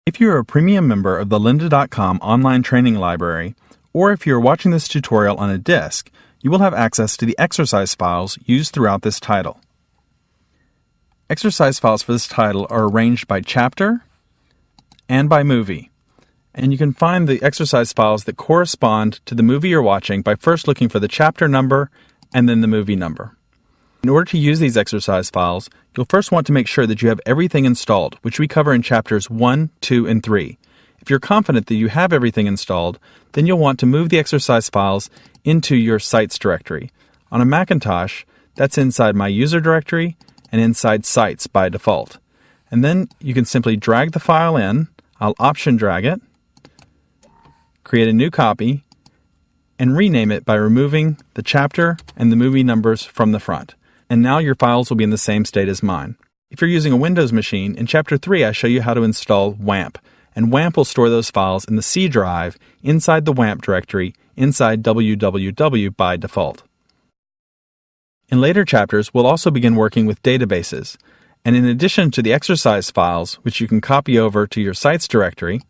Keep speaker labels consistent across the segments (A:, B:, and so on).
A: If you are a premium member of the lynda.com online training library, or if you are watching this tutorial on a disk, you will have access to the exercise files used throughout this title. Exercise files for this title are arranged by chapter and by movie, and you can find the exercise files that correspond to the movie you're watching by first looking for the chapter number and then the movie number. In order to use these exercise files, you'll first want to make sure that you have everything installed, which we cover in chapters 1, 2, and 3. If you're confident that you have everything installed, then you'll want to move the exercise files into your Sites directory. On a Macintosh, that's inside My User directory and inside Sites by default. And then you can simply drag the file in. I'll Option drag it, create a new copy, and rename it by removing the chapter and the movie numbers from the front. And now your files will be in the same state as mine. If you're using a Windows machine, in Chapter 3 I show you how to install WAMP, and WAMP will store those files in the C drive inside the WAMP directory inside www by default. In later chapters, we'll also begin working with databases, and in addition to the exercise files, which you can copy over to your Sites directory,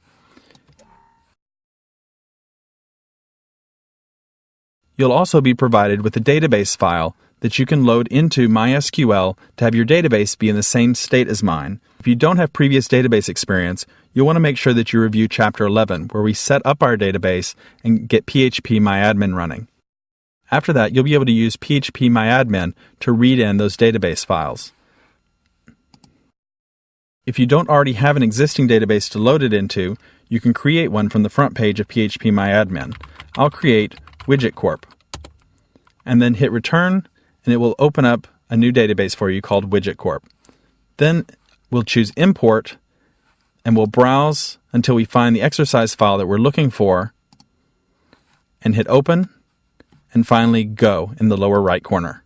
A: you'll also be provided with a database file that you can load into MySQL to have your database be in the same state as mine. If you don't have previous database experience, you'll want to make sure that you review Chapter 11, where we set up our database and get PHP MyAdmin running. After that, you'll be able to use PHP MyAdmin to read in those database files. If you don't already have an existing database to load it into, you can create one from the front page of PHP MyAdmin. I'll create Widget Corp, and then hit Return, and it will open up a new database for you called Widget Corp. Then we'll choose Import, and we'll browse until we find the exercise file that we're looking for, and hit Open, and finally Go in the lower right corner.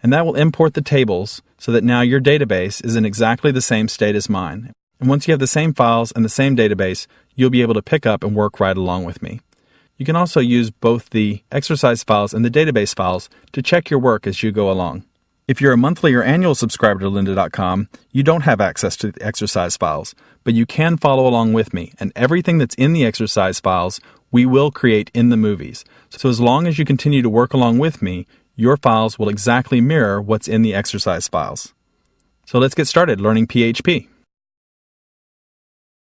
A: And that will import the tables so that now your database is in exactly the same state as mine. And once you have the same files and the same database, you'll be able to pick up and work right along with me. You can also use both the exercise files and the database files to check your work as you go along. If you're a monthly or annual subscriber to lynda.com, you don't have access to the exercise files, but you can follow along with me, and everything that's in the exercise files we will create in the movies. So as long as you continue to work along with me, your files will exactly mirror what's in the exercise files. So let's get started learning PHP.